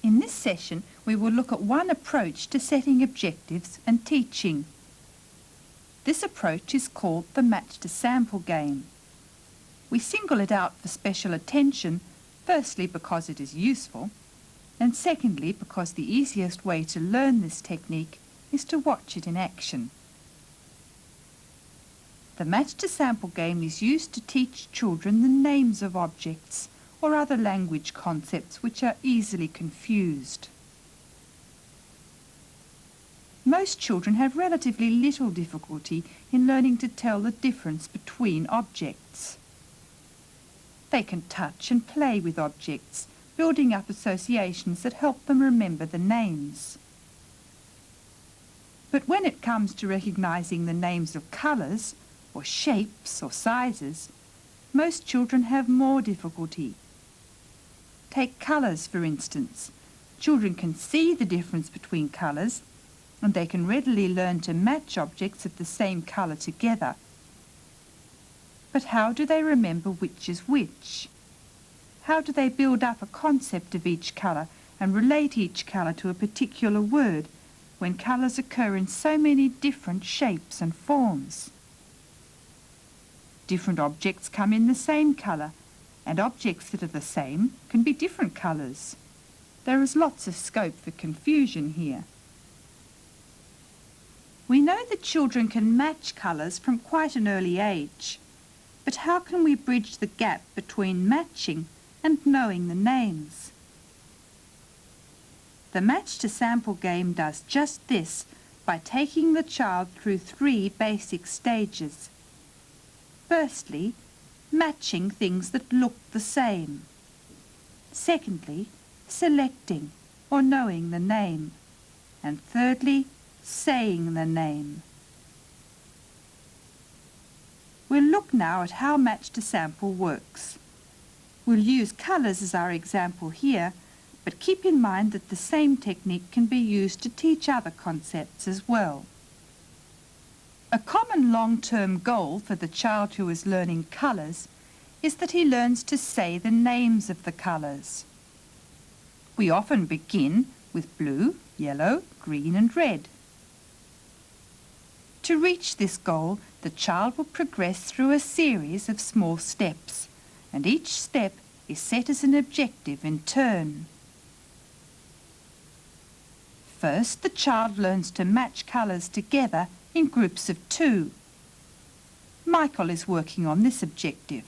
In this session, we will look at one approach to setting objectives and teaching. This approach is called the match-to-sample game. We single it out for special attention, firstly because it is useful, and secondly because the easiest way to learn this technique is to watch it in action. The match-to-sample game is used to teach children the names of objects or other language concepts which are easily confused. Most children have relatively little difficulty in learning to tell the difference between objects. They can touch and play with objects, building up associations that help them remember the names. But when it comes to recognizing the names of colours, or shapes, or sizes, most children have more difficulty. Take colours, for instance. Children can see the difference between colours, and they can readily learn to match objects of the same colour together. But how do they remember which is which? How do they build up a concept of each colour and relate each colour to a particular word when colours occur in so many different shapes and forms? Different objects come in the same colour, and objects that are the same can be different colours. There is lots of scope for confusion here. We know that children can match colours from quite an early age, but how can we bridge the gap between matching and knowing the names? The match-to-sample game does just this by taking the child through 3 basic stages. Firstly, matching things that look the same. Secondly, selecting or knowing the name. And thirdly, saying the name. We'll look now at how match-to-sample works. We'll use colours as our example here, but keep in mind that the same technique can be used to teach other concepts as well. A common long-term goal for the child who is learning colours is that he learns to say the names of the colours. We often begin with blue, yellow, green and red. To reach this goal, the child will progress through a series of small steps, and each step is set as an objective in turn. First, the child learns to match colours together in groups of 2. Michael is working on this objective.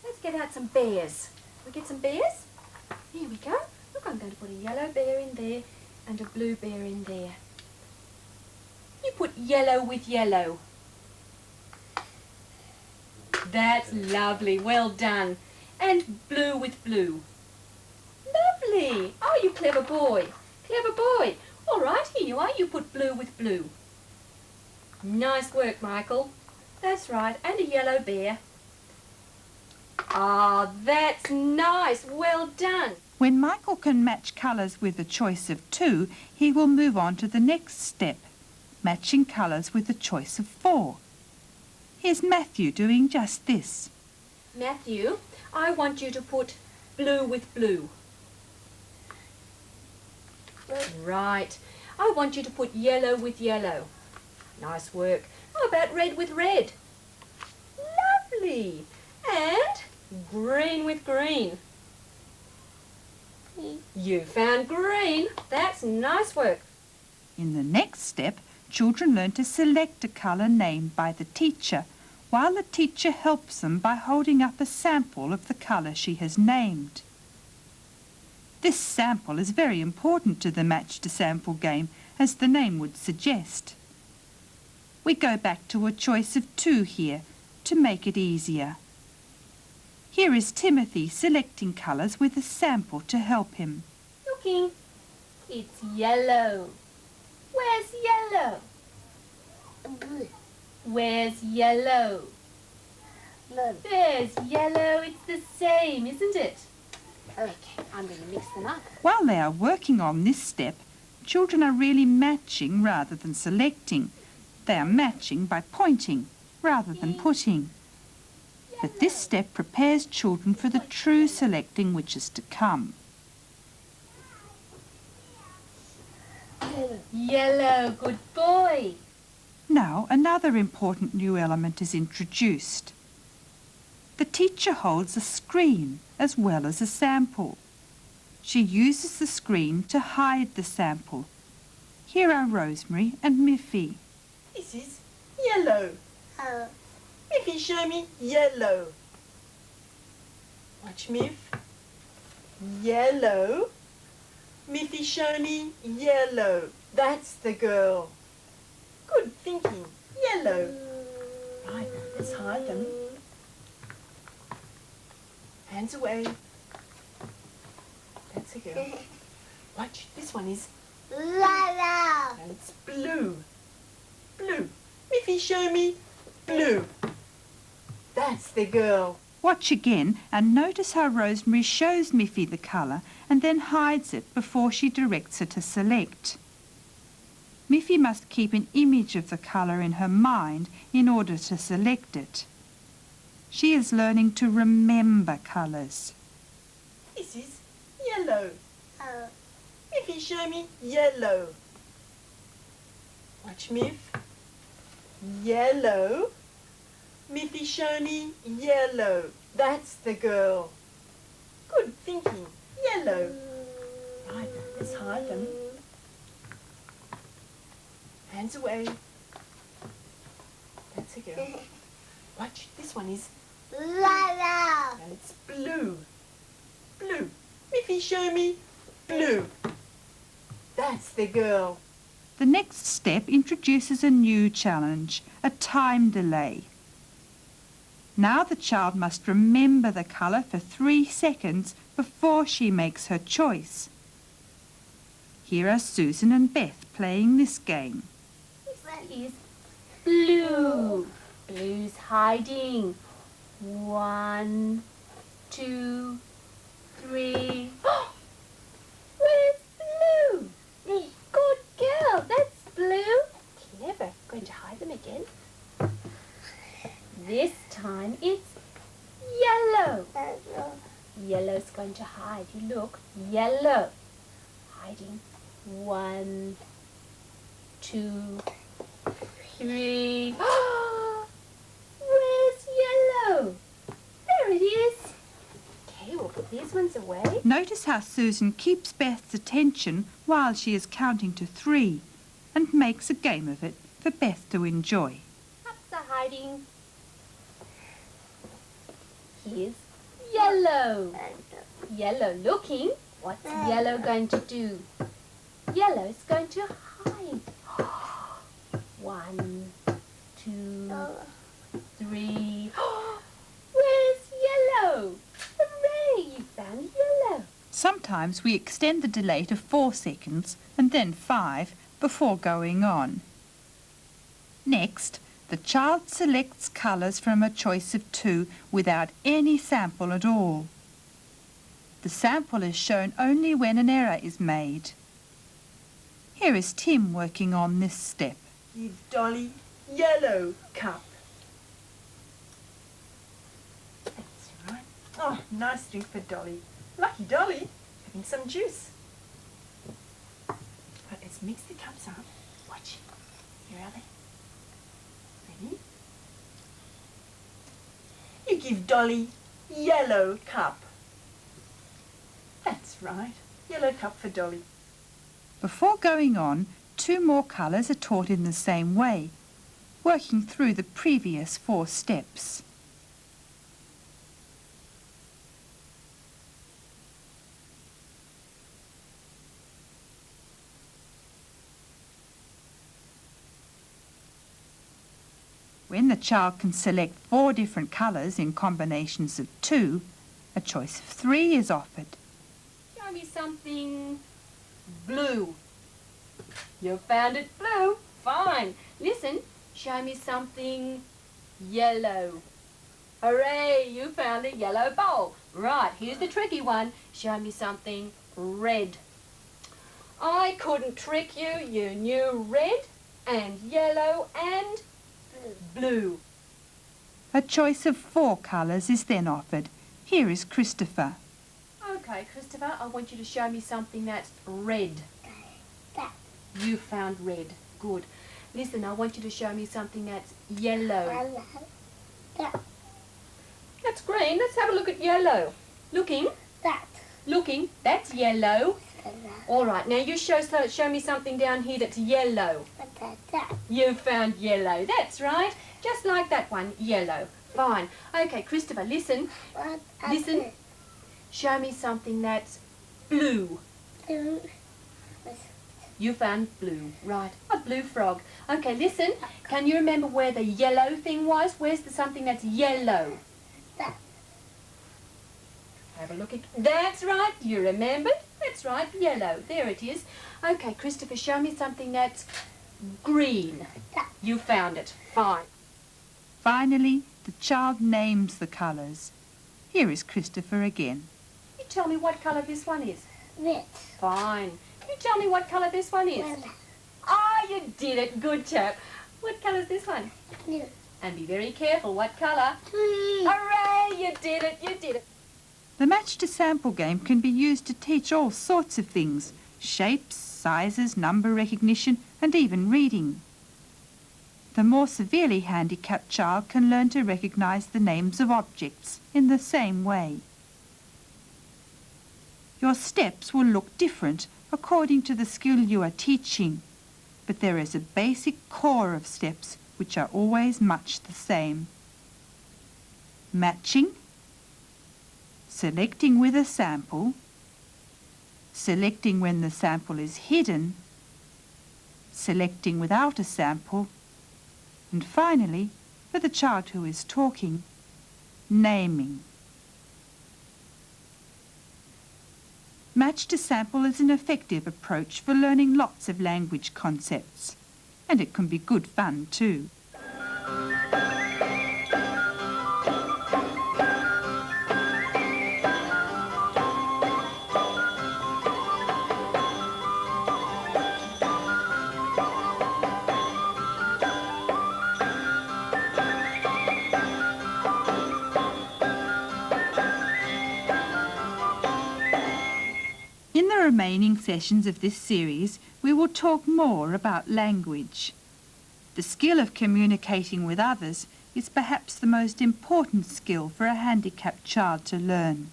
Let's get out some bears. We get some bears? Here we go. Look, I'm going to put a yellow bear in there and a blue bear in there. You put yellow with yellow. That's lovely. Well done. And blue with blue. Lovely. Oh, you clever boy. Clever boy. All right, here you are. You put blue with blue. Nice work, Michael. That's right. And a yellow bear. Ah, that's nice. Well done. When Michael can match colours with a choice of 2, he will move on to the next step, matching colours with a choice of 4. Here's Matthew doing just this. Matthew, I want you to put blue with blue. Right. I want you to put yellow with yellow. Nice work. How about red with red? Lovely. And green with green. You found green. That's nice work. In the next step, children learn to select a colour named by the teacher, while the teacher helps them by holding up a sample of the colour she has named. This sample is very important to the match to sample game, as the name would suggest. We go back to a choice of 2 here to make it easier. Here is Timothy selecting colours with a sample to help him. Looking. It's yellow. Where's yellow? Where's yellow? There's yellow. It's the same, isn't it? Okay, I'm going to mix them up. While they are working on this step, children are really matching rather than selecting. They are matching by pointing rather than putting. But this step prepares children for the true selecting which is to come. Yellow, good boy. Now another important new element is introduced. The teacher holds a screen as well as a sample. She uses the screen to hide the sample. Here are Rosemary and Miffy. This is yellow. Miffy, show me yellow. Watch Miff. Yellow. Miffy, show me yellow. That's the girl. Good thinking. Yellow. Right, let's hide them. Hands away. That's a girl. Watch, this one is and it's blue. Blue. Miffy, show me blue. That's the girl. Watch again and notice how Rosemary shows Miffy the colour and then hides it before she directs her to select. Miffy must keep an image of the colour in her mind in order to select it. She is learning to remember colours. This is yellow. Miffy, show me yellow. Watch Miff. Yellow. Miffy, show me yellow. That's the girl. Good thinking. Yellow. Right, let's hide them. Hands away. That's a girl. Watch, this one is and it's blue. Blue. Miffy, show me blue. That's the girl. The next step introduces a new challenge, a time delay. Now the child must remember the colour for 3 seconds before she makes her choice. Here are Susan and Beth playing this game. This is blue. Blue's hiding. 1, 2, 3. Where's blue? Good girl. That's blue. Clever. Going to hide them again. This time it's yellow. Yellow's going to hide. You look. Yellow. Hiding. 1, 2, 3. Where's yellow? There it is. Okay, we'll put these ones away. Notice how Susan keeps Beth's attention while she is counting to 3 and makes a game of it for Beth to enjoy. Ups are hiding. Here's yellow. Yellow looking. What's yellow going to do? Yellow's going to hide. 1, 2, 3. Where's yellow? Hooray! You found yellow. Sometimes we extend the delay to 4 seconds and then 5 before going on. Next, the child selects colours from a choice of 2 without any sample at all. The sample is shown only when an error is made. Here is Tim working on this step. Give Dolly yellow cup. That's right. Oh, nice drink for Dolly. Lucky Dolly, having some juice. Right, let's mix the cups up. Watch. Here are they. Ready? You give Dolly yellow cup. That's right. Yellow cup for Dolly. Before going on, 2 more colours are taught in the same way, working through the previous 4 steps. When the child can select 4 different colours in combinations of 2, a choice of 3 is offered. Show me something blue. You found it blue. Fine. Listen, show me something yellow. Hooray, you found a yellow bowl. Right, here's the tricky one. Show me something red. I couldn't trick you. You knew red and yellow and blue. A choice of 4 colours is then offered. Here is Christopher. Okay, Christopher, I want you to show me something that's red. You found red. Good. Listen, I want you to show me something that's yellow. That's green. Let's have a look at yellow. Looking. Looking. That's yellow. All right, now you show me something down here that's yellow. You found yellow. That's right. Just like that one, yellow. Fine. Okay, Christopher, listen. Listen. Show me something that's blue. You found blue. Right. A blue frog. Okay, listen. Can you remember where the yellow thing was? Where's the something that's yellow? Have a look at... That's right. You remembered? That's right. Yellow. There it is. Okay, Christopher, show me something that's green. You found it. Fine. Finally, the child names the colours. Here is Christopher again. You tell me what colour this one is. Red. Fine. You tell me what colour this one is. Ah, you did it. Good chap. What colour is this one? Blue. And be very careful. What colour? Green. Hooray! You did it. You did it. The match to sample game can be used to teach all sorts of things: shapes, sizes, number recognition, and even reading. The more severely handicapped child can learn to recognise the names of objects in the same way. Your steps will look different according to the skill you are teaching, but there is a basic core of steps which are always much the same. Matching, selecting with a sample, selecting when the sample is hidden, selecting without a sample, and finally, for the child who is talking, naming. Match to sample is an effective approach for learning lots of language concepts, and it can be good fun too. In the remaining sessions of this series, we will talk more about language. The skill of communicating with others is perhaps the most important skill for a handicapped child to learn.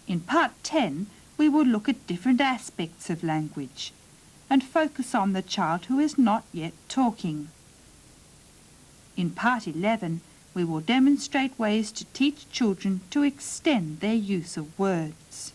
In Part 10, we will look at different aspects of language and focus on the child who is not yet talking. In Part 11, we will demonstrate ways to teach children to extend their use of words.